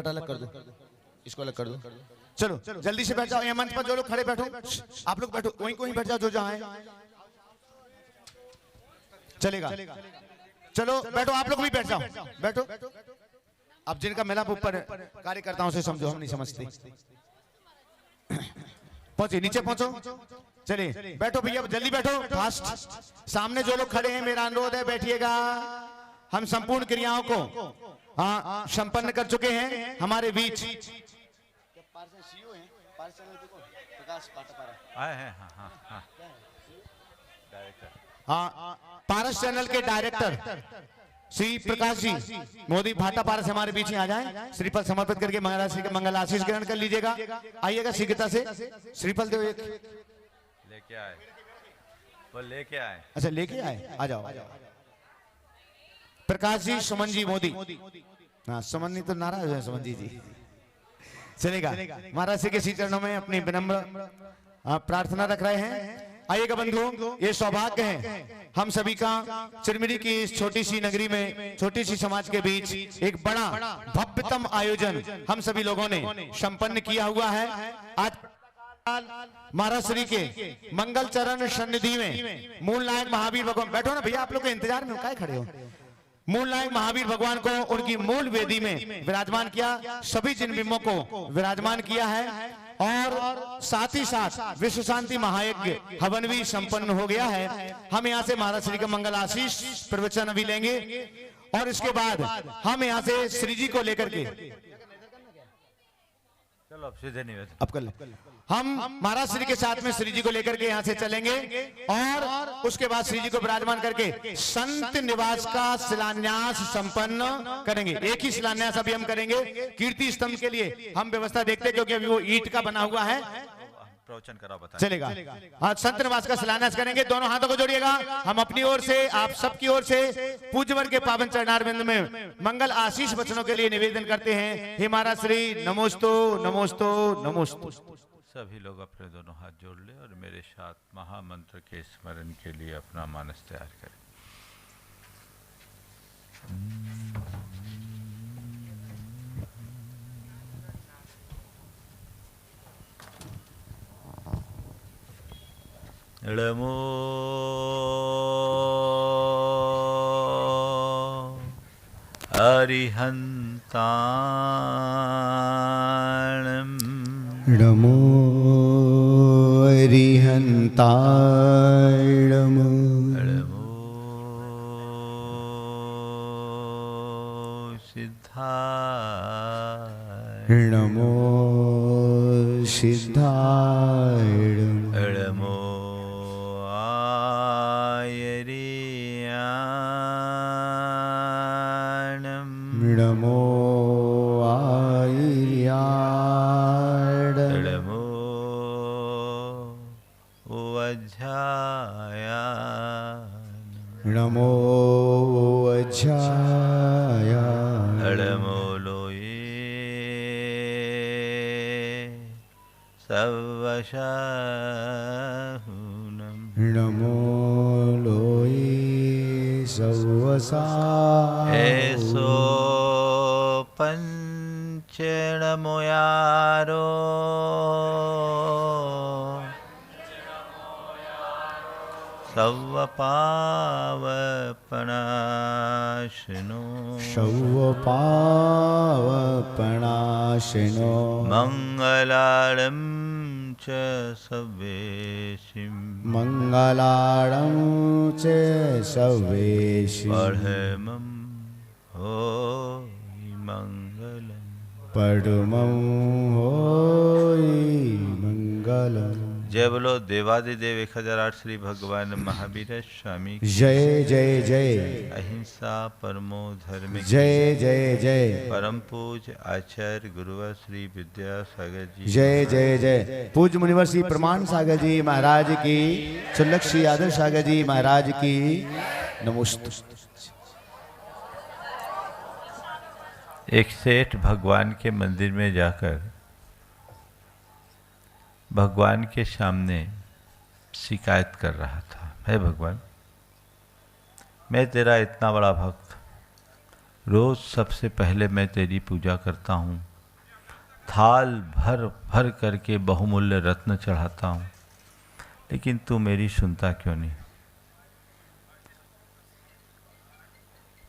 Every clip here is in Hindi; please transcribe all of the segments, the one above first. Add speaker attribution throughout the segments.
Speaker 1: दुपट्टा अलग कर दो, इसको अलग कर दो। चलो जल्दी से बैठ जाओ, ये मंच पर जो लोग खड़े बैठो, आप लोग बैठो, वहीं कोहीं बैठ जाओ जो जहाँ है। चलेगा, चलो बैठो, आप लोग भी बैठ जाओ, बैठो। अब जिनका मिलाप ऊपर कार्यकर्ताओं से समझो, हम नहीं समझते। पहुंचे, नीचे पहुंचो, चलिए बैठो भैया, जल्दी बैठो, फास्ट। सामने जो लोग खड़े हैं, मेरा अनुरोध है बैठिएगा। हम संपूर्ण क्रियाओं को संपन्न कर चुके हैं हमारे बीच। पारस चैनल के डायरेक्टर श्री प्रकाश जी मोदी भाटा पारस हमारे बीच ही आ जाएं। श्रीफल समर्पित करके महाराज श्री के मंगल आशीष ग्रहण कर लीजिएगा। आइएगा शीघ्रता से, श्रीफल दो एक।
Speaker 2: लेके आए, वो लेके आए।
Speaker 1: अच्छा लेके आए, आ जाओ। प्रकाश जी, सुमन जी, मोदी। हाँ सुमन नहीं तो नाराज है सुमन जी। चलेगा, महाराज श्री के श्री चरणों में अपनी विनम्र प्रार्थना रख रहे हैं। आइएगा बंधुओं, ये सौभाग्य है हम सभी का, चिरमिरी की इस छोटी सी नगरी में, छोटी सी समाज के बीच एक बड़ा भव्यतम आयोजन हम सभी लोगों ने संपन्न किया हुआ है। आज महाराज श्री के मंगल चरण सन्निधि में मूल नायक महावीर भगवान, बैठो ना भैया, आप लोग के इंतजार में काय खड़े हो। मूल नायक महावीर भगवान को उनकी मूल वेदी में विराजमान किया, सभी जिन बिंबों को विराजमान किया है, और साथ ही साथ विश्व शांति महायज्ञ हवन भी संपन्न हो गया है। हम यहाँ से महाराज श्री का मंगल आशीष प्रवचन अभी लेंगे, और इसके बाद हम यहाँ से श्री जी को लेकर के,
Speaker 2: चलो अब सीधे निवेदन,
Speaker 1: अब कर ले, हम महाराज श्री के साथ में श्री जी को लेकर के यहाँ से चलेंगे, और उसके बाद श्री जी को विराजमान करके संत निवास का शिलान्यास संपन्न करेंगे। एक ही शिलान्यास अभी हम करेंगे, कीर्ति स्तंभ के लिए हम व्यवस्था देखते हैं क्योंकि अभी वो ईंट का बना हुआ है।
Speaker 2: प्रवचन करा बता
Speaker 1: चलेगा, हाँ संत निवास का शिलान्यास करेंगे। दोनों हाथों को जोड़िएगा, हम अपनी ओर से, आप सबकी ओर से पूज्यवर के पावन चरणारविंद में मंगल आशीष वचनों के लिए निवेदन करते हैं। हे महाराज श्री, नमोस्तु नमोस्तु नमोस्तु।
Speaker 2: सभी लोग अपने दोनों हाथ जोड़ ले और मेरे साथ महामंत्र के स्मरण के लिए अपना मानस तैयार करें। नमो अरिहन्ताणम्,
Speaker 1: नमो अरिहन्ताणम्,
Speaker 2: नमो सिद्धाय,
Speaker 1: नमो सिद्धाय,
Speaker 2: नमो आयर्याणम्,
Speaker 1: नमो आयर्याण,
Speaker 2: नमो वज्रायाण,
Speaker 1: नमो वज्राय,
Speaker 2: नमो लोये सवशाहुनम्,
Speaker 1: नमो लोये सवसा,
Speaker 2: ऐसो पंचनमोयारो सवपावपनाशनो,
Speaker 1: शवपावपनाशिनो,
Speaker 2: मंगलाळं च सवेशिं,
Speaker 1: मंगलाळं च सवेशि,
Speaker 2: परमं होयि मंगलम्,
Speaker 1: परमं होयि मंगलम्।
Speaker 2: जय बोलो देवादिदेव 1008 श्री भगवान महावीर स्वामी की
Speaker 1: जय जय जय,
Speaker 2: अहिंसा परमो धर्म की
Speaker 1: जय जय जय,
Speaker 2: परम पूज आचार्य गुरुवर श्री विद्यासागर जी
Speaker 1: जय जय जय, पूज्य मुनिवर श्री प्रमाण सागर जी महाराज की, सुलक्ष श्री आदर्श सागर जी महाराज की नमोस्तु।
Speaker 2: एक सेठ भगवान के मंदिर में जाकर भगवान के सामने शिकायत कर रहा था, हे भगवान, मैं तेरा इतना बड़ा भक्त, रोज सबसे पहले मैं तेरी पूजा करता हूँ, थाल भर भर करके बहुमूल्य रत्न चढ़ाता हूँ, लेकिन तू मेरी सुनता क्यों नहीं?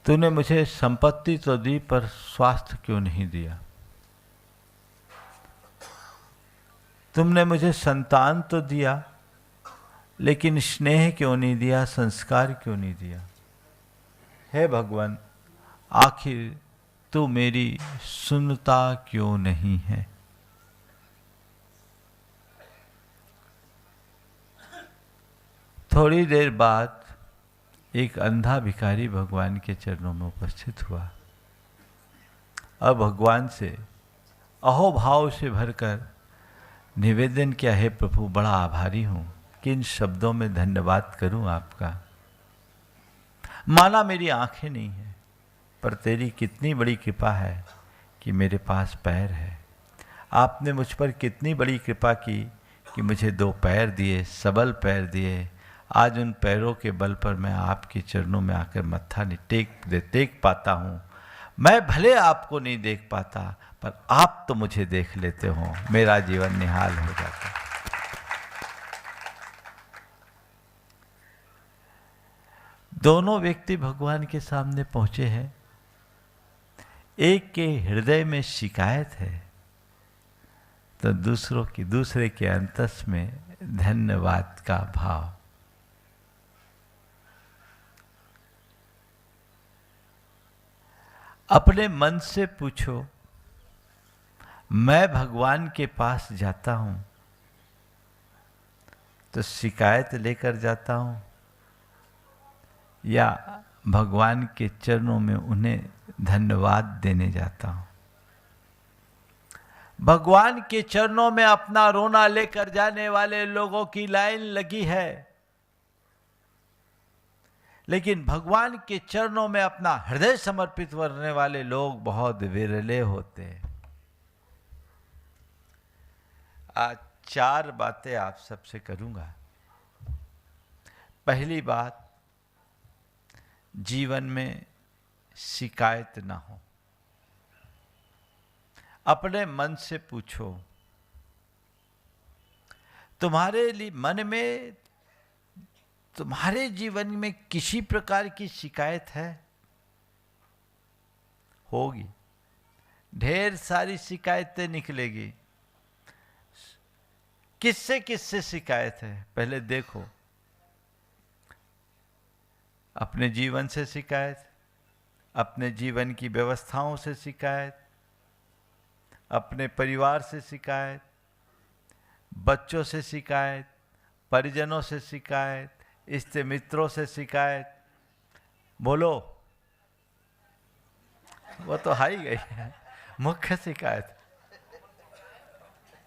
Speaker 2: तूने मुझे संपत्ति तो दी पर स्वास्थ्य क्यों नहीं दिया? तुमने मुझे संतान तो दिया, लेकिन स्नेह क्यों नहीं दिया, संस्कार क्यों नहीं दिया? हे भगवान, आखिर तू मेरी सुनता क्यों नहीं है? थोड़ी देर बाद एक अंधा भिखारी भगवान के चरणों में उपस्थित हुआ और भगवान से अहोभाव से भरकर निवेदन किया, हे प्रभु, बड़ा आभारी हूं, किन शब्दों में धन्यवाद करूं आपका। माना मेरी आंखें नहीं है, पर तेरी कितनी बड़ी कृपा है कि मेरे पास पैर है। आपने मुझ पर कितनी बड़ी कृपा की कि मुझे 2 पैर दिए, सबल पैर दिए। आज उन पैरों के बल पर मैं आपके चरणों में आकर मत्था नहीं टेक पाता हूँ। मैं भले आपको नहीं देख पाता, पर आप तो मुझे देख लेते हो, मेरा जीवन निहाल हो जाता है। दोनों व्यक्ति भगवान के सामने पहुंचे हैं। एक के हृदय में शिकायत है, तो दूसरे के अंतस में धन्यवाद का भाव। अपने मन से पूछो, मैं भगवान के पास जाता हूं तो शिकायत लेकर जाता हूं या भगवान के चरणों में उन्हें धन्यवाद देने जाता हूं? भगवान के चरणों में अपना रोना लेकर जाने वाले लोगों की लाइन लगी है, लेकिन भगवान के चरणों में अपना हृदय समर्पित करने वाले लोग बहुत विरले होते हैं। आज 4 बातें आप सबसे करूंगा। पहली बात, जीवन में शिकायत ना हो। अपने मन से पूछो, तुम्हारे लिए मन में, तुम्हारे जीवन में किसी प्रकार की शिकायत है? होगी, ढेर सारी शिकायतें निकलेगी। किससे किससे शिकायत है पहले देखो। अपने जीवन से शिकायत, अपने जीवन की व्यवस्थाओं से शिकायत, अपने परिवार से शिकायत, बच्चों से शिकायत, परिजनों से शिकायत, इष्ट मित्रों से शिकायत। बोलो, वो तो हाई गई है, मुख्य शिकायत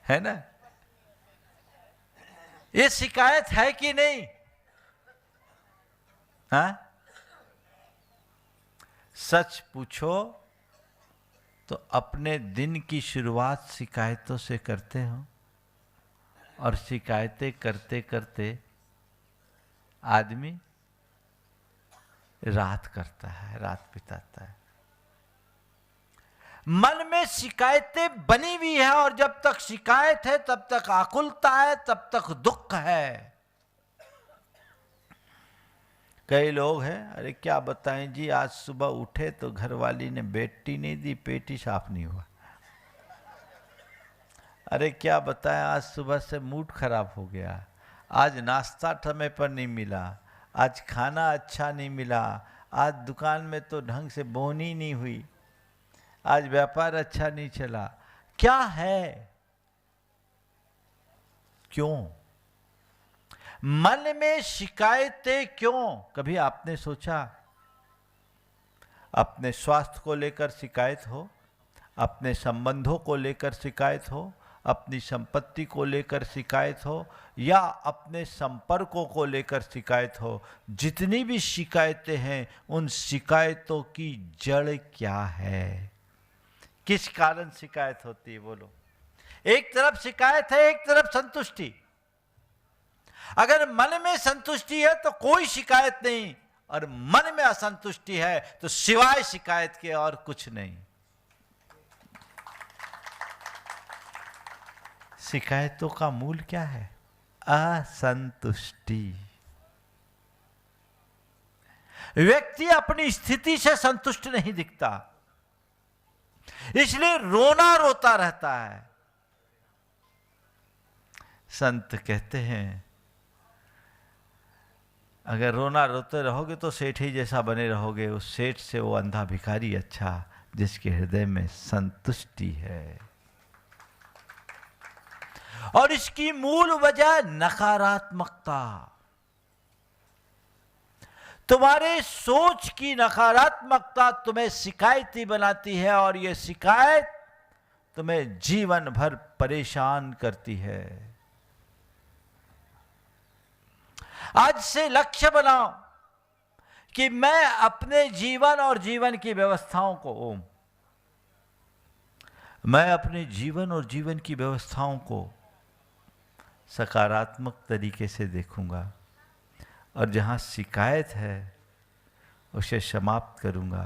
Speaker 2: है ना। ये शिकायत है कि नहीं? हाँ, सच पूछो तो अपने दिन की शुरुआत शिकायतों से करते हो, और शिकायतें करते करते आदमी रात करता है, रात बिताता है। मन में शिकायतें बनी हुई है, और जब तक शिकायत है तब तक आकुलता है, तब तक दुख है। कई लोग हैं, अरे क्या बताएं जी, आज सुबह उठे तो घरवाली ने बेटी नहीं दी, पेट ही साफ नहीं हुआ। अरे क्या बताएं, आज सुबह से मूड खराब हो गया, आज नाश्ता समय पर नहीं मिला, आज खाना अच्छा नहीं मिला, आज दुकान में तो ढंग से बोनी नहीं हुई, आज व्यापार अच्छा नहीं चला। क्या है? क्यों मन में शिकायतें क्यों? कभी आपने सोचा? अपने स्वास्थ्य को लेकर शिकायत हो, अपने संबंधों को लेकर शिकायत हो, अपनी संपत्ति को लेकर शिकायत हो, या अपने संपर्कों को लेकर शिकायत हो, जितनी भी शिकायतें हैं उन शिकायतों की जड़ क्या है? किस कारण शिकायत होती है? बोलो। एक तरफ शिकायत है, एक तरफ संतुष्टि। अगर मन में संतुष्टि है तो कोई शिकायत नहीं, और मन में असंतुष्टि है तो सिवाय शिकायत के और कुछ नहीं। शिकायतों का मूल क्या है? असंतुष्टि। व्यक्ति अपनी स्थिति से संतुष्ट नहीं दिखता, इसलिए रोना रोता रहता है। संत कहते हैं अगर रोना रोते रहोगे तो सेठ ही जैसा बने रहोगे। उस सेठ से वो अंधा भिखारी अच्छा जिसके हृदय में संतुष्टि है। और इसकी मूल वजह नकारात्मकता। तुम्हारे सोच की नकारात्मकता तुम्हें शिकायती बनाती है और यह शिकायत तुम्हें जीवन भर परेशान करती है। आज से लक्ष्य बनाओ कि मैं अपने जीवन और जीवन की व्यवस्थाओं को, मैं अपने जीवन और जीवन की व्यवस्थाओं को सकारात्मक तरीके से देखूंगा और जहां शिकायत है उसे समाप्त करूंगा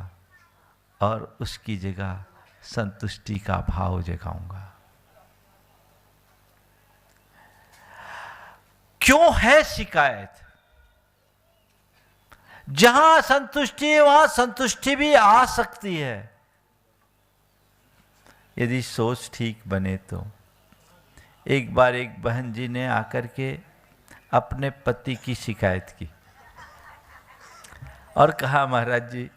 Speaker 2: और उसकी जगह संतुष्टि का भाव जगाऊंगा। क्यों है शिकायत? जहां असंतुष्टि है वहां संतुष्टि भी आ सकती है यदि सोच ठीक बने तो। एक बार एक बहन जी ने आकर के अपने पति की शिकायत की और कहा, महाराज जी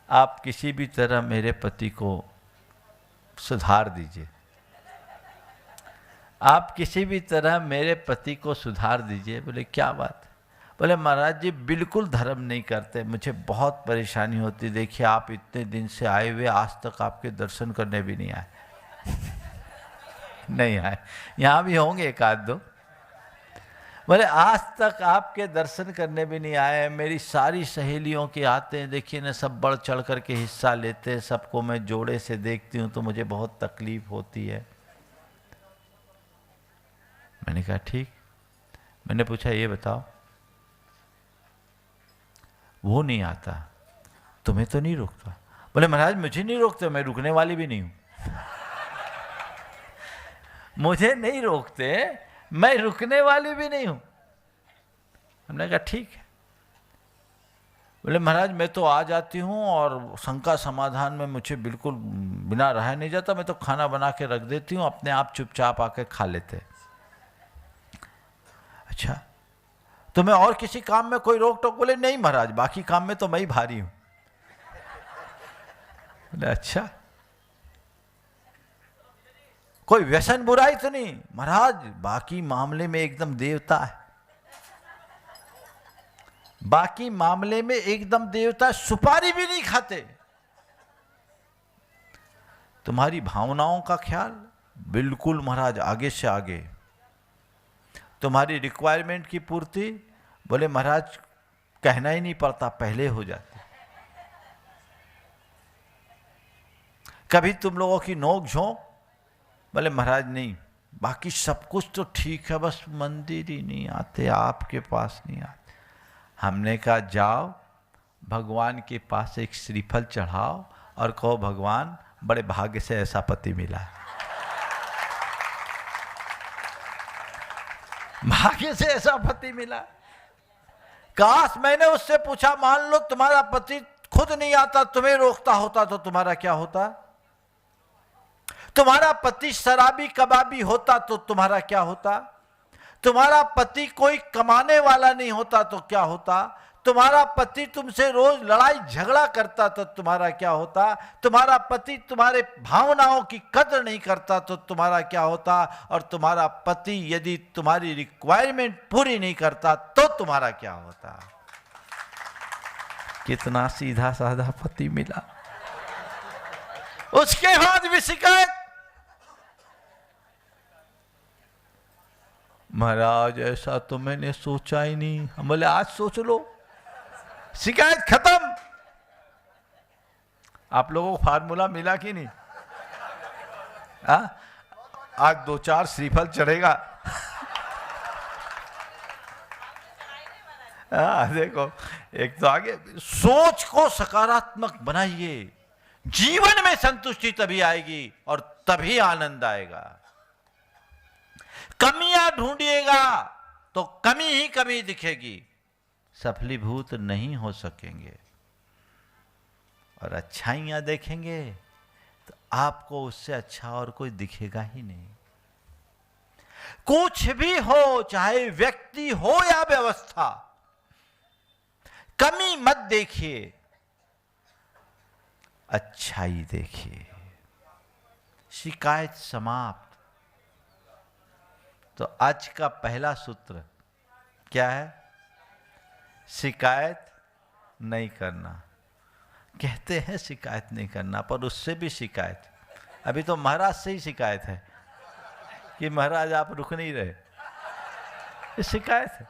Speaker 2: आप किसी भी तरह मेरे पति को सुधार दीजिए, आप किसी भी तरह मेरे पति को सुधार दीजिए। बोले क्या बात? बोले महाराज जी बिल्कुल धर्म नहीं करते, मुझे बहुत परेशानी होती। देखिए आप इतने दिन से आए हुए आज तक आपके दर्शन करने भी नहीं आए। नहीं आए, यहाँ भी होंगे एक आध दो। बोले आज तक आपके दर्शन करने भी नहीं आए। मेरी सारी सहेलियों के आते हैं, देखिए ना सब बढ़ चढ़ करके हिस्सा लेते हैं, सबको मैं जोड़े से देखती हूँ तो मुझे बहुत तकलीफ होती है। मैंने कहा ठीक। मैंने पूछा ये बताओ वो नहीं आता तुम्हें तो नहीं रोकता? बोले महाराज मुझे नहीं रोकते, मैं रुकने वाली भी नहीं हूं। मुझे नहीं रोकते, मैं रुकने वाली भी नहीं हूं। हमने कहा ठीक है। बोले महाराज मैं तो आ जाती हूं और शंका समाधान में मुझे बिल्कुल बिना रहा नहीं जाता, मैं तो खाना बना के रख देती हूं, अपने आप चुपचाप आके खा लेते। अच्छा तुम्हें और किसी काम में कोई रोक टोक? बोले नहीं महाराज बाकी काम में तो मैं ही भारी हूं। बोले अच्छा कोई व्यसन बुराई तो नहीं? महाराज बाकी मामले में एकदम देवता है, बाकी मामले में एकदम देवता, सुपारी भी नहीं खाते। तुम्हारी भावनाओं का ख्याल बिल्कुल महाराज आगे से आगे। तुम्हारी रिक्वायरमेंट की पूर्ति बोले महाराज कहना ही नहीं पड़ता, पहले हो जाती। कभी तुम लोगों की नोक झोंक? बोले महाराज नहीं, बाकी सब कुछ तो ठीक है, बस मंदिर ही नहीं आते, आपके पास नहीं आते। हमने कहा जाओ भगवान के पास एक श्रीफल चढ़ाओ और कहो भगवान बड़े भाग्य से ऐसा पति मिला है, भाग्य से ऐसा पति मिला। काश मैंने उससे पूछा मान लो तुम्हारा पति खुद नहीं आता, तुम्हें रोकता होता तो तुम्हारा क्या होता? तुम्हारा पति शराबी कबाबी होता तो तुम्हारा क्या होता? तुम्हारा पति कोई कमाने वाला नहीं होता तो क्या होता? तुम्हारा पति तुमसे रोज लड़ाई झगड़ा करता तो तुम्हारा क्या होता? तुम्हारा पति तुम्हारे भावनाओं की कदर नहीं करता तो तुम्हारा क्या होता? और तुम्हारा पति यदि तुम्हारी रिक्वायरमेंट पूरी नहीं करता तो तुम्हारा क्या होता? कितना सीधा साधा पति मिला। उसके बाद भी शिकायत। महाराज ऐसा तो मैंने सोचा ही नहीं। हम बोले आज सोच लो, शिकायत खत्म। आप लोगों को फार्मूला मिला कि नहीं? आज 2-4 श्रीफल चढ़ेगा। देखो एक तो आगे सोच को सकारात्मक बनाइए, जीवन में संतुष्टि तभी आएगी और तभी आनंद आएगा। कमियां ढूंढिएगा तो कमी ही कमी दिखेगी, सफलीभूत नहीं हो सकेंगे। और अच्छाइयां देखेंगे तो आपको उससे अच्छा और कोई दिखेगा ही नहीं। कुछ भी हो, चाहे व्यक्ति हो या व्यवस्था, कमी मत देखिए, अच्छाई देखिए। शिकायत समाप्त। तो आज का पहला सूत्र क्या है? शिकायत नहीं करना। कहते हैं शिकायत नहीं करना, पर उससे भी शिकायत। अभी तो महाराज से ही शिकायत है कि महाराज आप रुक नहीं रहे, ये शिकायत है।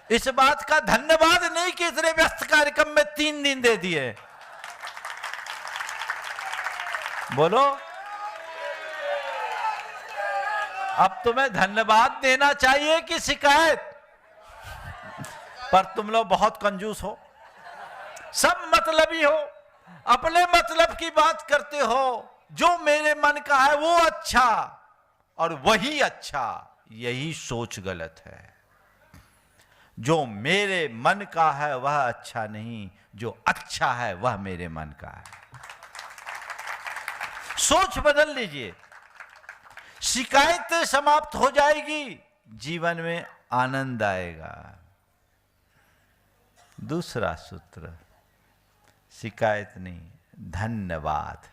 Speaker 2: इस बात का धन्यवाद नहीं कि इतने व्यस्त कार्यक्रम में 3 दिन दे दिए। बोलो, अब तुम्हें धन्यवाद देना चाहिए कि शिकायत? पर तुम लोग बहुत कंजूस हो, सब मतलबी हो, अपने मतलब की बात करते हो। जो मेरे मन का है वो अच्छा और वही अच्छा, यही सोच गलत है। जो मेरे मन का है वह अच्छा नहीं, जो अच्छा है वह मेरे मन का है। सोच बदल लीजिए, शिकायतें समाप्त हो जाएगी, जीवन में आनंद आएगा। दूसरा सूत्र, शिकायत नहीं, धन्यवाद।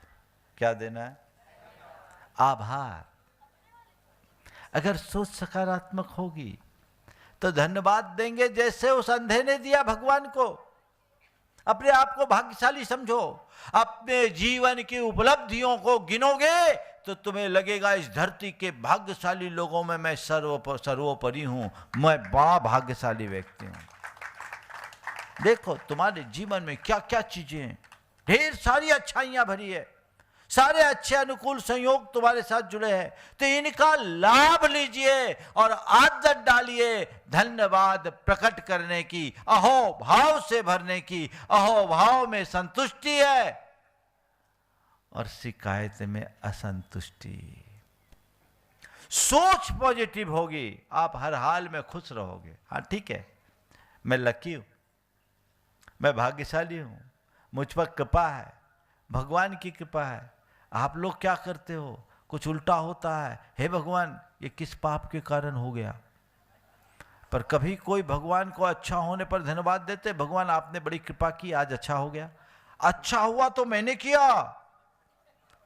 Speaker 2: क्या देना है? आभार। अगर सोच सकारात्मक होगी तो धन्यवाद देंगे, जैसे उस अंधे ने दिया भगवान को। अपने आप को भाग्यशाली समझो, अपने जीवन की उपलब्धियों को गिनोगे तो तुम्हें लगेगा इस धरती के भाग्यशाली लोगों में मैं सर्वोपरि हूं, मैं बड़ा भाग्यशाली व्यक्ति हूं। देखो तुम्हारे जीवन में क्या क्या चीजें हैं, ढेर सारी अच्छाइयां भरी है, सारे अच्छे अनुकूल संयोग तुम्हारे साथ जुड़े हैं। तो इनका लाभ लीजिए और आदत डालिए धन्यवाद प्रकट करने की, अहो भाव से भरने की। अहो भाव में संतुष्टि है और शिकायत में असंतुष्टि। सोच पॉजिटिव होगी, आप हर हाल में खुश रहोगे। हाँ ठीक है, मैं लकी हूं, मैं भाग्यशाली हूं, मुझ पर कृपा है, भगवान की कृपा है। आप लोग क्या करते हो, कुछ उल्टा होता है, हे भगवान ये किस पाप के कारण हो गया। पर कभी कोई भगवान को अच्छा होने पर धन्यवाद देते, भगवान आपने बड़ी कृपा की, आज अच्छा हो गया। अच्छा हुआ तो मैंने किया,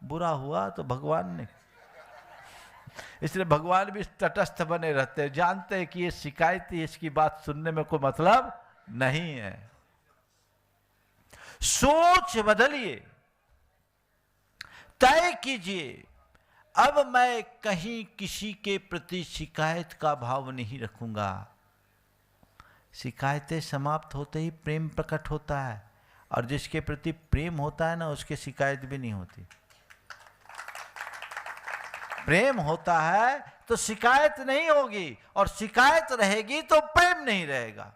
Speaker 2: बुरा हुआ तो भगवान ने। इसलिए भगवान भी तटस्थ बने रहते हैं, जानते हैं कि ये शिकायत, इसकी बात सुनने में कोई मतलब नहीं है। सोच बदलिए, तय कीजिए, अब मैं कहीं किसी के प्रति शिकायत का भाव नहीं रखूंगा। शिकायतें समाप्त होते ही प्रेम प्रकट होता है, और जिसके प्रति प्रेम होता है ना, उसके शिकायत भी नहीं होती। प्रेम होता है तो शिकायत नहीं होगी, और शिकायत रहेगी तो प्रेम नहीं रहेगा।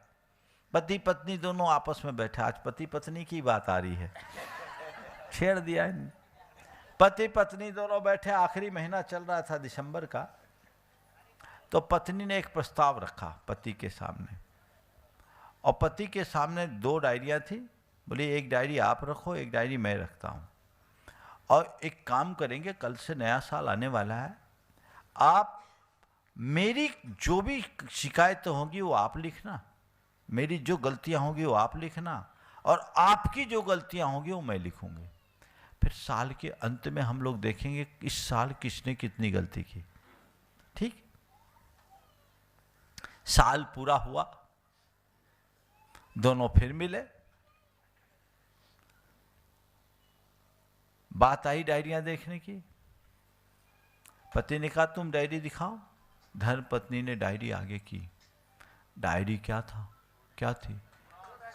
Speaker 2: पति पत्नी दोनों आपस में बैठे, आज पति पत्नी की बात आ रही है, छेड़ दिया है। पति पत्नी दोनों बैठे, आखिरी महीना चल रहा था दिसंबर का, तो पत्नी ने एक प्रस्ताव रखा पति के सामने, और पति के सामने 2 डायरियां थी। बोली एक डायरी आप रखो, एक डायरी मैं रखता हूं, और एक काम करेंगे, कल से नया साल आने वाला है, आप मेरी जो भी शिकायत होंगी वो आप लिखना, मेरी जो गलतियां होंगी वो आप लिखना, और आपकी जो गलतियां होंगी वो मैं लिखूंगी। फिर साल के अंत में हम लोग देखेंगे इस साल किसने कितनी गलती की। ठीक, साल पूरा हुआ, दोनों फिर मिले, बात आई डायरियां देखने की। पति ने कहा तुम डायरी दिखाओ, धर्म पत्नी ने डायरी आगे की। डायरी क्या था, क्या थी?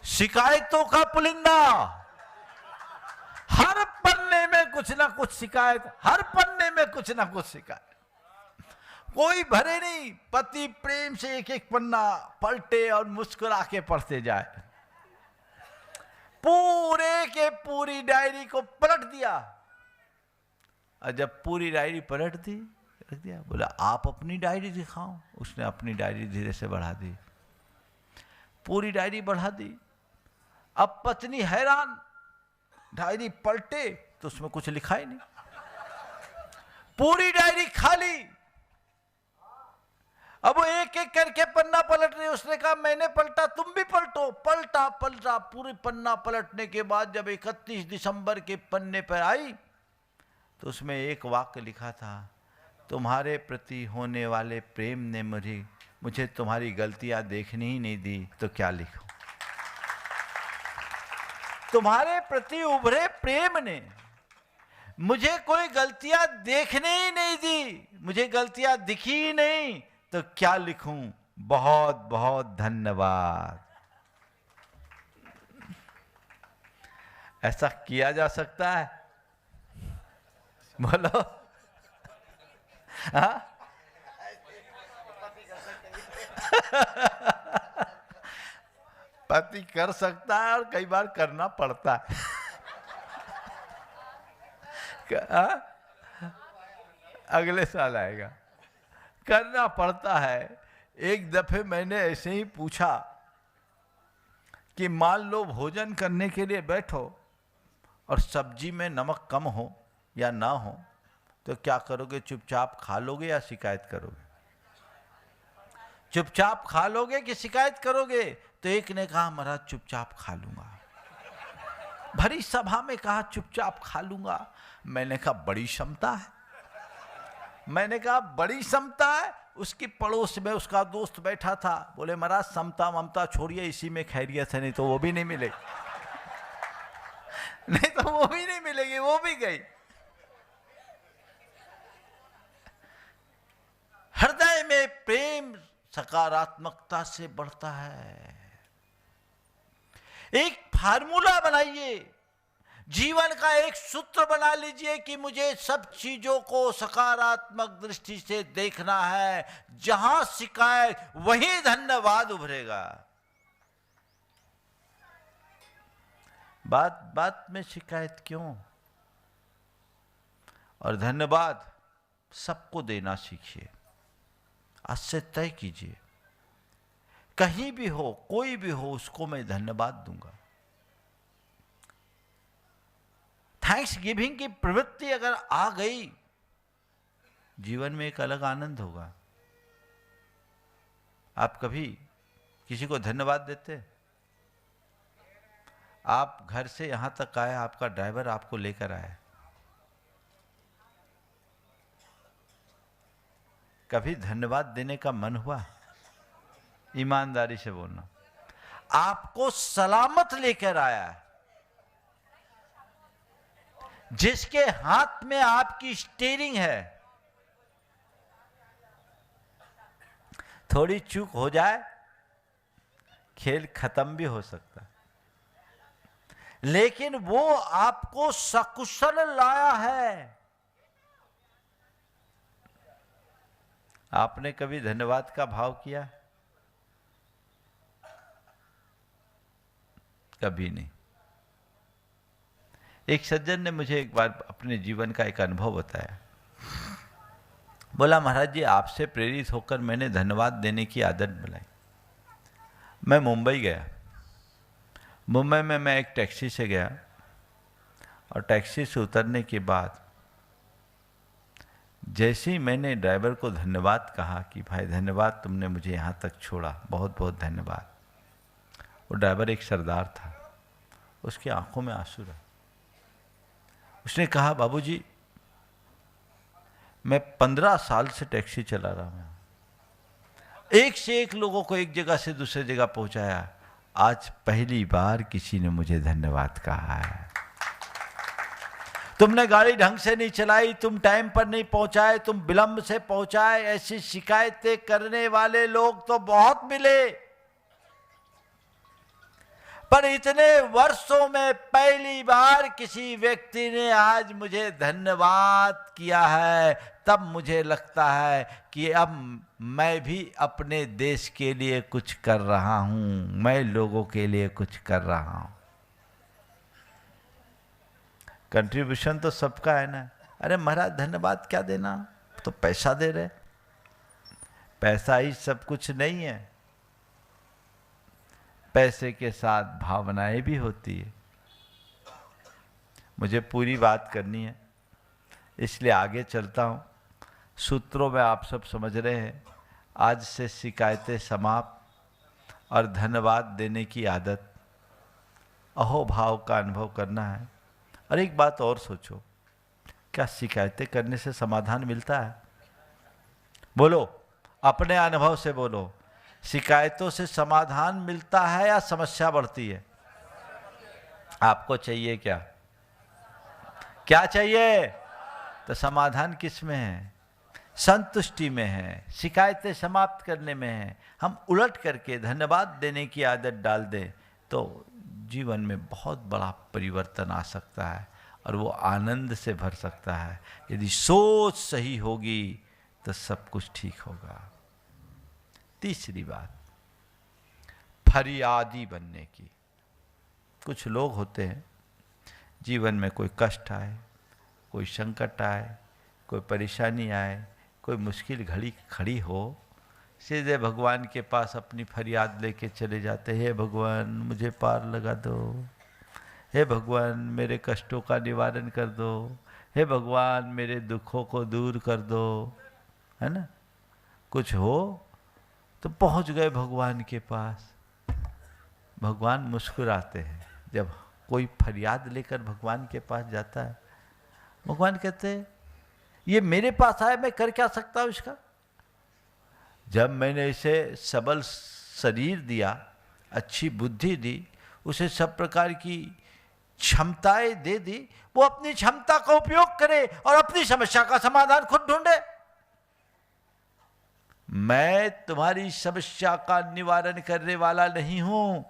Speaker 2: शिकायतों का पुलिंदा। हर पन्ने में कुछ ना कुछ शिकायत, हर पन्ने में कुछ ना कुछ शिकायत, कोई भरे नहीं। पति प्रेम से एक एक पन्ना पलटे और मुस्कुरा के पढ़ते जाए, पूरे के पूरी डायरी को पलट दिया। और जब पूरी डायरी पलट दी, रख दिया। बोला आप अपनी डायरी दिखाओ। उसने अपनी डायरी धीरे से बढ़ा दी, पूरी डायरी बढ़ा दी। अब पत्नी हैरान, डायरी पलटे तो उसमें कुछ लिखा ही नहीं, पूरी डायरी खाली। अब वो एक एक करके पन्ना पलट रही। उसने कहा मैंने पलटा, तुम भी पलटो। पलटा पलटा, पूरी पन्ना पलटने के बाद जब 31 दिसंबर के पन्ने पर आई तो उसमें एक वाक्य लिखा था, तुम्हारे प्रति होने वाले प्रेम ने मुझे तुम्हारी गलतियां देखने ही नहीं दी, तो क्या लिखूं। तुम्हारे प्रति उभरे प्रेम ने मुझे कोई गलतियां देखने ही नहीं दी, मुझे गलतियां दिखी ही नहीं, तो क्या लिखूं। बहुत बहुत धन्यवाद। ऐसा किया जा सकता है? बोलो। हाँ? पति कर सकता है और कई बार करना पड़ता है। अगले साल आएगा, करना पड़ता है। एक दफे मैंने ऐसे ही पूछा कि मान लो भोजन करने के लिए बैठो और सब्जी में नमक कम हो या ना हो, तो क्या करोगे? चुपचाप खा लोगे या शिकायत करोगे? चुपचाप खा लोगे कि शिकायत करोगे? तो एक ने कहा महाराज चुपचाप खा लूंगा। भरी सभा में कहा चुपचाप खा लूंगा। मैंने कहा बड़ी क्षमता है। मैंने कहा बड़ी क्षमता है। उसकी पड़ोस में उसका दोस्त बैठा था, बोले महाराज समता ममता छोड़िए, इसी में खैरियत है, नहीं तो वो भी नहीं मिलेगी। नहीं तो वो भी नहीं मिलेगी, वो भी गई। हृदय में प्रेम सकारात्मकता से बढ़ता है। एक फार्मूला बनाइए, जीवन का एक सूत्र बना लीजिए कि मुझे सब चीजों को सकारात्मक दृष्टि से देखना है। जहां शिकायत वहीं धन्यवाद उभरेगा। बात बात में शिकायत क्यों? और धन्यवाद सबको देना सीखिए। आज से तय कीजिए, कहीं भी हो, कोई भी हो, उसको मैं धन्यवाद दूंगा। थैंक्स गिविंग की प्रवृत्ति अगर आ गई, जीवन में एक अलग आनंद होगा। आप कभी किसी को धन्यवाद देते? आप घर से यहां तक आए, आपका ड्राइवर आपको लेकर आया, कभी धन्यवाद देने का मन हुआ? ईमानदारी से बोलना। आपको सलामत लेकर आया, जिसके हाथ में आपकी स्टीयरिंग है, थोड़ी चूक हो जाए खेल खत्म भी हो सकता है, लेकिन वो आपको सकुशल लाया है। आपने कभी धन्यवाद का भाव किया? कभी नहीं। एक सज्जन ने मुझे एक बार अपने जीवन का एक अनुभव बताया। बोला महाराज जी, आपसे प्रेरित होकर मैंने धन्यवाद देने की आदत बनाई। मैं मुंबई गया। मुंबई में मैं एक टैक्सी से गया और टैक्सी से उतरने के बाद जैसे ही मैंने ड्राइवर को धन्यवाद कहा कि भाई धन्यवाद, तुमने मुझे यहाँ तक छोड़ा, बहुत बहुत धन्यवाद। वो ड्राइवर एक सरदार था, उसकी आंखों में आंसू रहा। उसने कहा बाबूजी, मैं 15 साल से टैक्सी चला रहा हूं, एक से एक लोगों को एक जगह से दूसरे जगह पहुंचाया, आज पहली बार किसी ने मुझे धन्यवाद कहा है। तुमने गाड़ी ढंग से नहीं चलाई, तुम टाइम पर नहीं पहुंचाए, तुम विलंब से पहुंचाए। ऐसी शिकायतें करने वाले लोग तो बहुत मिले, पर इतने वर्षों में पहली बार किसी व्यक्ति ने आज मुझे धन्यवाद किया है। तब मुझे लगता है कि अब मैं भी अपने देश के लिए कुछ कर रहा हूं, मैं लोगों के लिए कुछ कर रहा हूं। कंट्रीब्यूशन तो सबका है ना। अरे महाराज धन्यवाद क्या देना, तो पैसा दे रहे। पैसा ही सब कुछ नहीं है, पैसे के साथ भावनाएं भी होती है। मुझे पूरी बात करनी है, इसलिए आगे चलता हूँ। सूत्रों में आप सब समझ रहे हैं, आज से शिकायतें समाप्त और धन्यवाद देने की आदत, अहोभाव का अनुभव करना है। और एक बात और सोचो, क्या शिकायतें करने से समाधान मिलता है? बोलो, अपने अनुभव से बोलो, शिकायतों से समाधान मिलता है या समस्या बढ़ती है? आपको चाहिए क्या? क्या चाहिए? तो समाधान किस में है? संतुष्टि में है, शिकायतें समाप्त करने में है। हम उलट करके धन्यवाद देने की आदत डाल दें तो जीवन में बहुत बड़ा परिवर्तन आ सकता है और वो आनंद से भर सकता है। यदि सोच सही होगी तो सब कुछ ठीक होगा। तीसरी बात, फरियादी बनने की। कुछ लोग होते हैं, जीवन में कोई कष्ट आए, कोई संकट आए, कोई परेशानी आए, कोई मुश्किल घड़ी खड़ी हो, सीधे भगवान के पास अपनी फरियाद लेके चले जाते हैं। हे भगवान, मुझे पार लगा दो। हे भगवान, मेरे कष्टों का निवारण कर दो। हे भगवान, मेरे दुखों को दूर कर दो। है ना? कुछ हो तो पहुंच गए भगवान के पास। भगवान मुस्कुराते हैं जब कोई फरियाद लेकर भगवान के पास जाता है। भगवान कहते हैं, ये मेरे पास आया, मैं कर क्या सकता हूं इसका? जब मैंने इसे सबल शरीर दिया, अच्छी बुद्धि दी, उसे सब प्रकार की क्षमताएं दे दी, वो अपनी क्षमता का उपयोग करे और अपनी समस्या का समाधान खुद ढूंढे। मैं तुम्हारी समस्या का निवारण करने वाला नहीं हूं।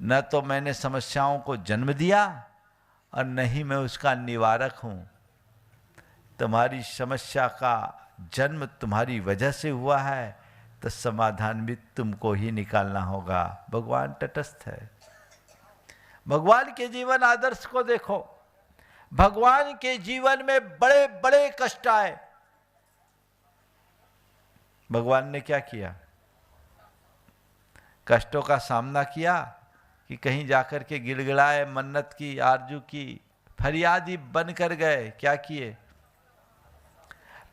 Speaker 2: न तो मैंने समस्याओं को जन्म दिया और न ही मैं उसका निवारक हूं। तुम्हारी समस्या का जन्म तुम्हारी वजह से हुआ है तो समाधान भी तुमको ही निकालना होगा। भगवान तटस्थ है। भगवान के जीवन आदर्श को देखो। भगवान के जीवन में बड़े बड़े कष्ट आए, भगवान ने क्या किया? कष्टों का सामना किया कि कहीं जाकर के गिड़गिड़ाए, मन्नत की, आरजू की, फरियादी बनकर गए? क्या किए?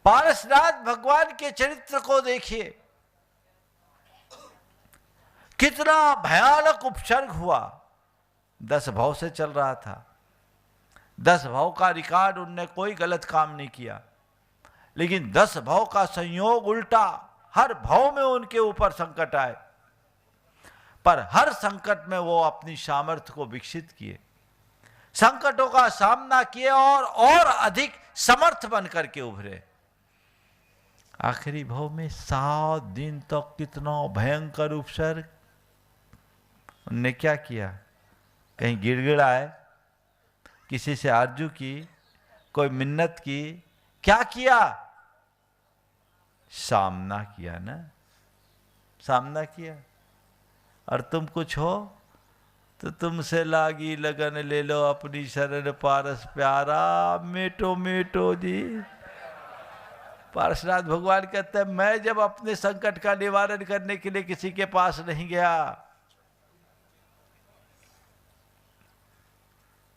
Speaker 2: पारसनाथ भगवान के चरित्र को देखिए, कितना भयानक उपसर्ग हुआ। 10 भव से चल रहा था। 10 भव का रिकॉर्ड, उनने कोई गलत काम नहीं किया, लेकिन 10 भव का संयोग उल्टा, हर भव में उनके ऊपर संकट आए, पर हर संकट में वो अपनी सामर्थ्य को विकसित किए, संकटों का सामना किए और अधिक समर्थ बन करके उभरे। आखिरी भव में 7 दिन तक कितना भयंकर उपसर्ग। उनने क्या किया? कहीं गिड़गिड़ाए, किसी से आरजू की, कोई मिन्नत की? क्या किया? सामना किया ना, सामना किया। और तुम कुछ हो तो तुमसे लागी लगन ले लो, अपनी शरण पारस प्यारा, मेटो मेटो जी। पार्श्वनाथ भगवान कहते हैं, मैं जब अपने संकट का निवारण करने के लिए किसी के पास नहीं गया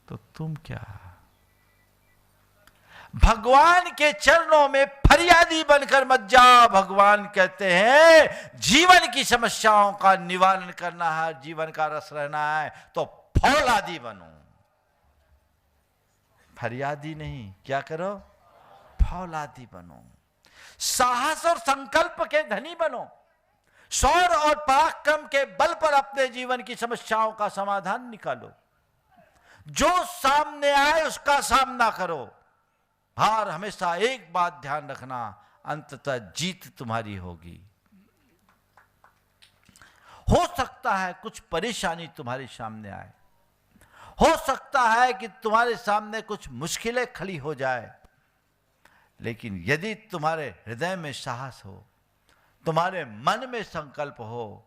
Speaker 2: तो तुम क्या? भगवान के चरणों में फरियादी बनकर मत जाओ। भगवान कहते हैं, जीवन की समस्याओं का निवारण करना है, जीवन का रस रहना है तो फौलादी बनो, फरियादी नहीं। क्या करो? फौलादी बनो। साहस और संकल्प के धनी बनो। शौर्य और पराक्रम के बल पर अपने जीवन की समस्याओं का समाधान निकालो। जो सामने आए उसका सामना करो। हार हमेशा एक बात ध्यान रखना, अंततः जीत तुम्हारी होगी। हो सकता है कुछ परेशानी तुम्हारे सामने आए, हो सकता है कि तुम्हारे सामने कुछ मुश्किलें खड़ी हो जाए, लेकिन यदि तुम्हारे हृदय में साहस हो, तुम्हारे मन में संकल्प हो,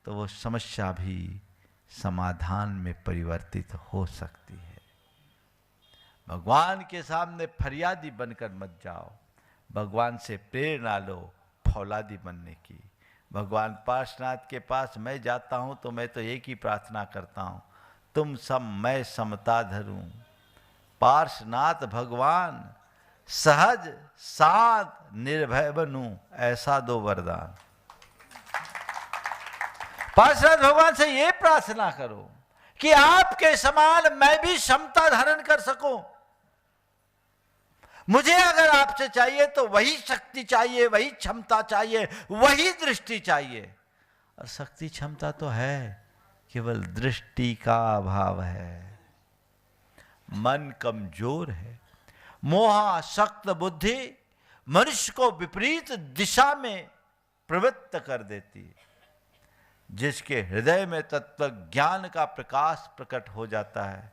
Speaker 2: तो वो समस्या भी समाधान में परिवर्तित हो सकती है। भगवान के सामने फरियादी बनकर मत जाओ, भगवान से प्रेरणा लो फौलादी बनने की। भगवान पार्श्वनाथ के पास मैं जाता हूँ तो मैं तो एक ही प्रार्थना करता हूँ, तुम सम मैं समता धरूं। पार्श्वनाथ भगवान सहज शांत निर्भय बनूं, ऐसा दो वरदान। पार्श्वनाथ भगवान से ये प्रार्थना करो कि आपके समान मैं भी क्षमता धारण कर सकूं। मुझे अगर आपसे चाहिए तो वही शक्ति चाहिए, वही क्षमता चाहिए, वही दृष्टि चाहिए। और शक्ति क्षमता तो है, केवल दृष्टि का अभाव है। मन कमजोर है, मोहासक्त बुद्धि मनुष्य को विपरीत दिशा में प्रवृत्त कर देती है। जिसके हृदय में तत्व ज्ञान का प्रकाश प्रकट हो जाता है,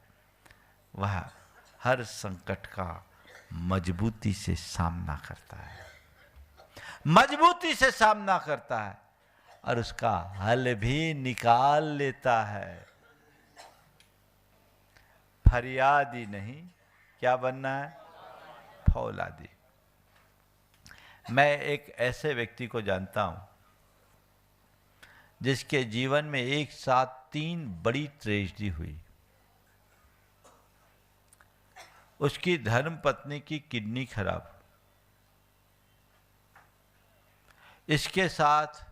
Speaker 2: वह हर संकट का मजबूती से सामना करता है, मजबूती से सामना करता है और उसका हल भी निकाल लेता है। फरियादी नहीं, क्या बनना है? फौलादी। मैं एक ऐसे व्यक्ति को जानता हूं जिसके जीवन में एक साथ 3 बड़ी ट्रेजेडी हुई। उसकी धर्म पत्नी की किडनी खराब, इसके साथ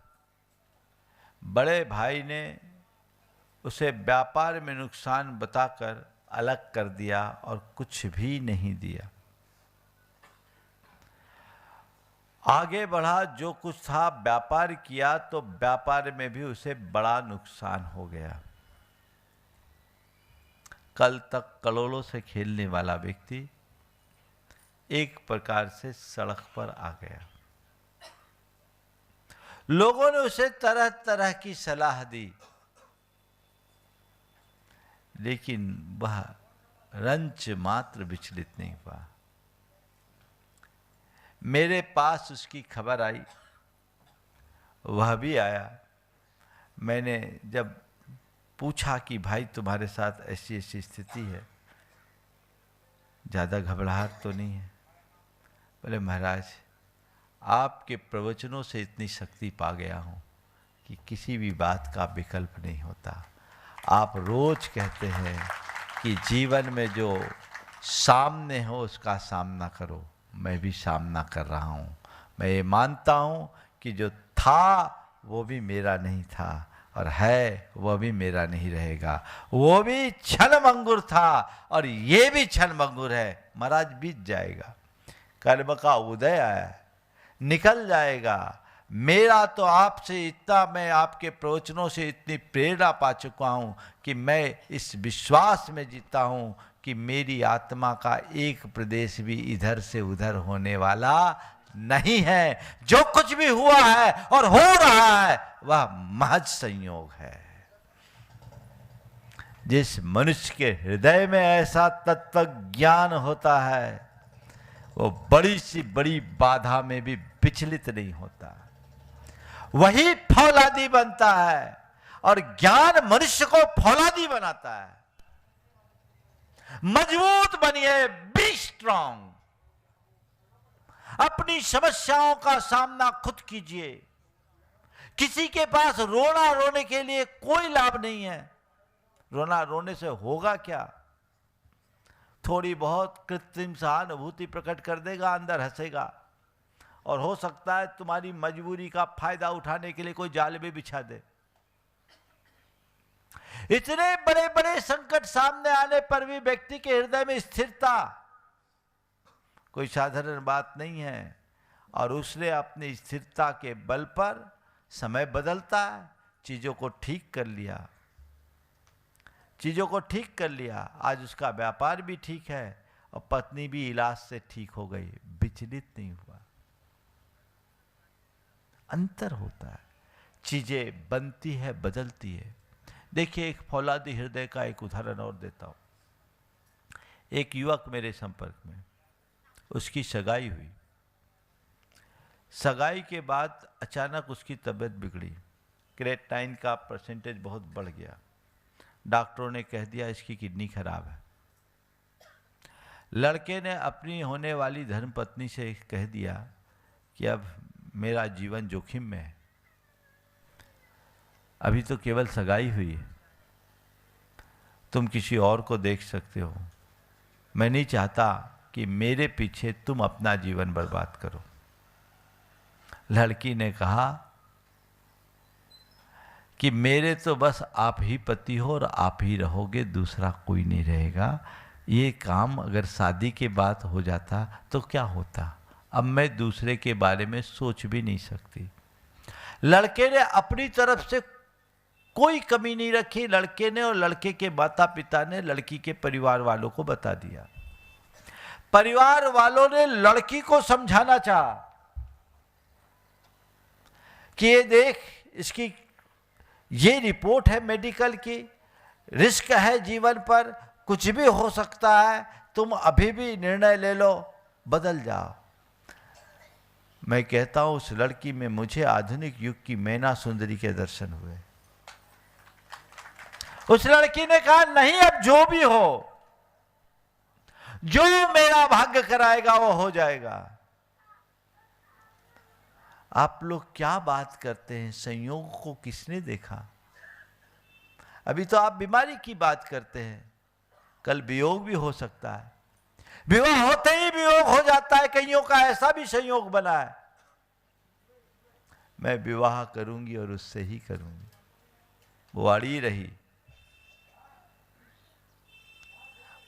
Speaker 2: बड़े भाई ने उसे व्यापार में नुकसान बताकर अलग कर दिया और कुछ भी नहीं दिया। आगे बढ़ा, जो कुछ था व्यापार किया तो व्यापार में भी उसे बड़ा नुकसान हो गया। कल तक करोड़ों से खेलने वाला व्यक्ति एक प्रकार से सड़क पर आ गया। लोगों ने उसे तरह तरह की सलाह दी, लेकिन वह रंच मात्र विचलित नहीं हुआ। मेरे पास उसकी खबर आई, वह भी आया। मैंने जब पूछा कि भाई तुम्हारे साथ ऐसी ऐसी स्थिति है, ज़्यादा घबराहट तो नहीं है? बोले महाराज, आपके प्रवचनों से इतनी शक्ति पा गया हूँ कि किसी भी बात का विकल्प नहीं होता। आप रोज कहते हैं कि जीवन में जो सामने हो उसका सामना करो। मैं भी सामना कर रहा हूँ। मैं ये मानता हूँ कि जो था वो भी मेरा नहीं था और है वो भी मेरा नहीं रहेगा। वो भी क्षणभंगुर था और ये भी क्षणभंगुर है। महाराज बीत जाएगा, कर्म का उदय आया, निकल जाएगा। मेरा तो आपसे इतना, मैं आपके प्रवचनों से इतनी प्रेरणा पा चुका हूँ कि मैं इस विश्वास में जीता हूँ कि मेरी आत्मा का एक प्रदेश भी इधर से उधर होने वाला नहीं है। जो कुछ भी हुआ है और हो रहा है वह महज संयोग है। जिस मनुष्य के हृदय में ऐसा तत्व ज्ञान होता है, वो बड़ी सी बड़ी बाधा में भी विचलित नहीं होता, वही फौलादी बनता है। और ज्ञान मनुष्य को फौलादी बनाता है। मजबूत बनिए, बी स्ट्रांग। अपनी समस्याओं का सामना खुद कीजिए। किसी के पास रोने के लिए कोई लाभ नहीं है। रोने से होगा क्या? थोड़ी बहुत कृत्रिम सहानुभूति प्रकट कर देगा, अंदर हंसेगा, और हो सकता है तुम्हारी मजबूरी का फायदा उठाने के लिए कोई जाल भी बिछा दे। इतने बड़े बड़े संकट सामने आने पर भी व्यक्ति के हृदय में स्थिरता कोई साधारण बात नहीं है, और उसने अपनी स्थिरता के बल पर समय बदलता है, चीजों को ठीक कर लिया, चीजों को ठीक कर लिया। आज उसका व्यापार भी ठीक है और पत्नी भी इलाज से ठीक हो गई, विचलित नहीं हुआ। अंतर होता है, चीजें बनती है, बदलती है। देखिए, एक फौलादी हृदय का एक उदाहरण और देता हूं। एक युवक मेरे संपर्क में, उसकी सगाई हुई। सगाई के बाद अचानक उसकी तबीयत बिगड़ी, क्रेटाइन का परसेंटेज बहुत बढ़ गया। डॉक्टरों ने कह दिया इसकी किडनी खराब है। लड़के ने अपनी होने वाली धर्मपत्नी से कह दिया कि अब मेरा जीवन जोखिम में है, अभी तो केवल सगाई हुई है, तुम किसी और को देख सकते हो, मैं नहीं चाहता कि मेरे पीछे तुम अपना जीवन बर्बाद करो। लड़की ने कहा कि मेरे तो बस आप ही पति हो और आप ही रहोगे, दूसरा कोई नहीं रहेगा। ये काम अगर शादी के बाद हो जाता तो क्या होता, अब मैं दूसरे के बारे में सोच भी नहीं सकती। लड़के ने अपनी तरफ से कोई कमी नहीं रखी, लड़के ने और लड़के के माता पिता ने लड़की के परिवार वालों को बता दिया। परिवार वालों ने लड़की को समझाना चाहा कि ये देख, इसकी ये रिपोर्ट है मेडिकल की, रिस्क है जीवन पर, कुछ भी हो सकता है, तुम अभी भी निर्णय ले लो, बदल जाओ। मैं कहता हूं उस लड़की में मुझे आधुनिक युग की मैना सुंदरी के दर्शन हुए। उस लड़की ने कहा नहीं, अब जो भी हो, जो मेरा भाग्य कराएगा वो हो जाएगा। आप लोग क्या बात करते हैं, संयोग को किसने देखा? अभी तो आप बीमारी की बात करते हैं, कल वियोग भी हो सकता है, विवाह होते ही वियोग हो जाता है, कईयों का ऐसा भी संयोग बना है। मैं विवाह करूंगी और उससे ही करूंगी, वो अड़ी रही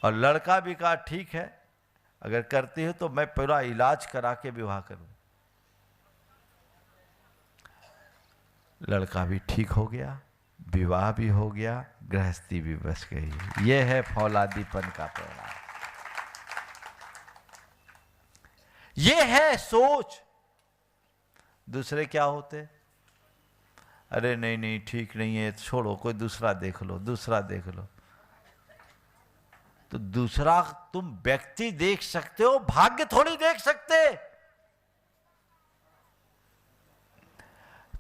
Speaker 2: और लड़का भी कहा ठीक है, अगर करती हो तो मैं पूरा इलाज करा के विवाह करूं। लड़का भी ठीक हो गया, विवाह भी हो गया, गृहस्थी भी बस गई। यह है फौलादीपन का परिणाम, यह है सोच। दूसरे क्या होते, अरे नहीं नहीं ठीक नहीं है, छोड़ो, कोई दूसरा देख लो, दूसरा देख लो। तो दूसरा तुम व्यक्ति देख सकते हो, भाग्य थोड़ी देख सकते।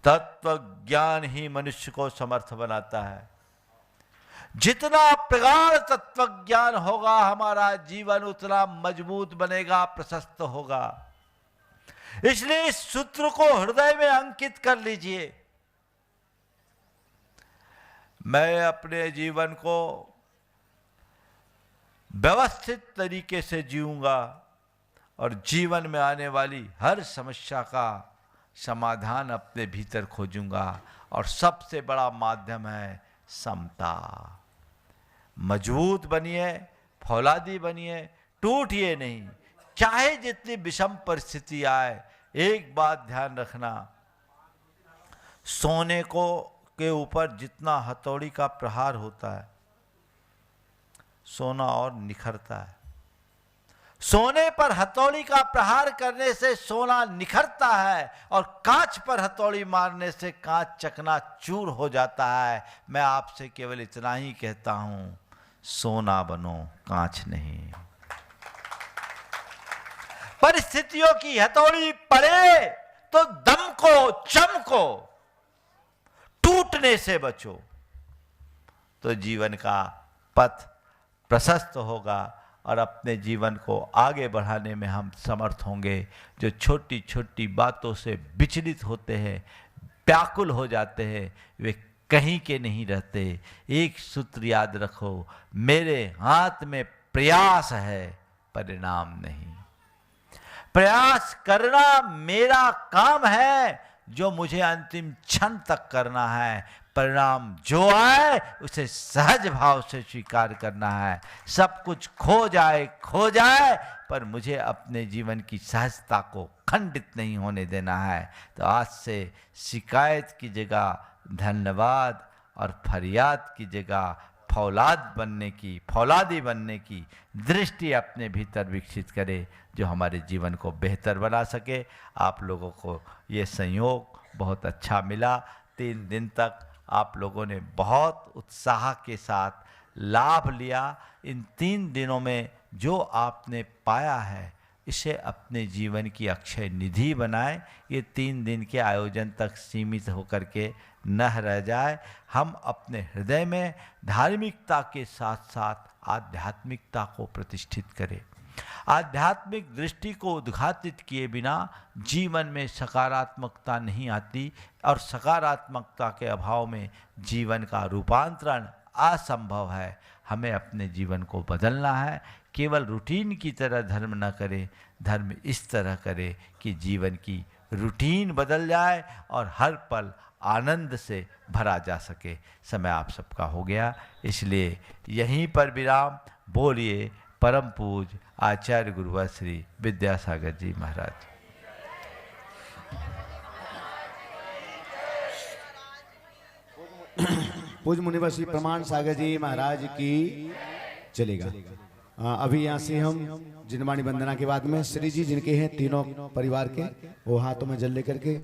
Speaker 2: तत्व ज्ञान ही मनुष्य को समर्थ बनाता है। जितना प्रगाढ़ तत्व ज्ञान होगा हमारा जीवन उतना मजबूत बनेगा, प्रशस्त होगा। इसलिए इस सूत्र को हृदय में अंकित कर लीजिए। मैं अपने जीवन को व्यवस्थित तरीके से जीऊंगा और जीवन में आने वाली हर समस्या का समाधान अपने भीतर खोजूंगा। और सबसे बड़ा माध्यम है समता। मजबूत बनिए, फौलादी बनिए, टूटिए नहीं, चाहे जितनी विषम परिस्थिति आए। एक बात ध्यान रखना, सोने को के ऊपर जितना हथौड़ी का प्रहार होता है, सोना और निखरता है। सोने पर हथौड़ी का प्रहार करने से सोना निखरता है और कांच पर हथौड़ी मारने से कांच चकनाचूर हो जाता है। मैं आपसे केवल इतना ही कहता हूं, सोना बनो, कांच नहीं। परिस्थितियों की हथौड़ी पड़े तो दम को, चम को, टूटने से बचो, तो जीवन का पथ प्रशस्त होगा और अपने जीवन को आगे बढ़ाने में हम समर्थ होंगे। जो छोटी छोटी बातों से विचलित होते हैं, व्याकुल हो जाते हैं, वे कहीं के नहीं रहते। एक सूत्र याद रखो, मेरे हाथ में प्रयास है, परिणाम नहीं। प्रयास करना मेरा काम है, जो मुझे अंतिम क्षण तक करना है। परिणाम जो आए उसे सहज भाव से स्वीकार करना है। सब कुछ खो जाए, पर मुझे अपने जीवन की सहजता को खंडित नहीं होने देना है। तो आज से शिकायत की जगह धन्यवाद और फरियाद की जगह फौलादी बनने की दृष्टि अपने भीतर विकसित करे, जो हमारे जीवन को बेहतर बना सके। आप लोगों को ये संयोग बहुत अच्छा मिला। 3 दिन तक आप लोगों ने बहुत उत्साह के साथ लाभ लिया। इन 3 दिनों में जो आपने पाया है, इसे अपने जीवन की अक्षय निधि बनाएं। ये 3 दिन के आयोजन तक सीमित होकर के न रह जाए। हम अपने हृदय में धार्मिकता के साथ साथ आध्यात्मिकता को प्रतिष्ठित करें। आध्यात्मिक दृष्टि को उद्घाटित किए बिना जीवन में सकारात्मकता नहीं आती और सकारात्मकता के अभाव में जीवन का रूपांतरण असंभव है। हमें अपने जीवन को बदलना है। केवल रूटीन की तरह धर्म न करें, धर्म इस तरह करे कि जीवन की रूटीन बदल जाए और हर पल आनंद से भरा जा सके। समय आप सबका हो गया, इसलिए यहीं पर विराम। बोलिए परम पूज्य आचार्य गुरुवर श्री विद्यासागर जी महाराज।
Speaker 1: पूज्य मुनिवर श्री प्रमाण सागर जी महाराज की चलेगा। अभी यहाँ से हम जिनवाणी वंदना के बाद में श्री जी जिनके हैं तीनों परिवार के, वो हाथों में जल लेकर के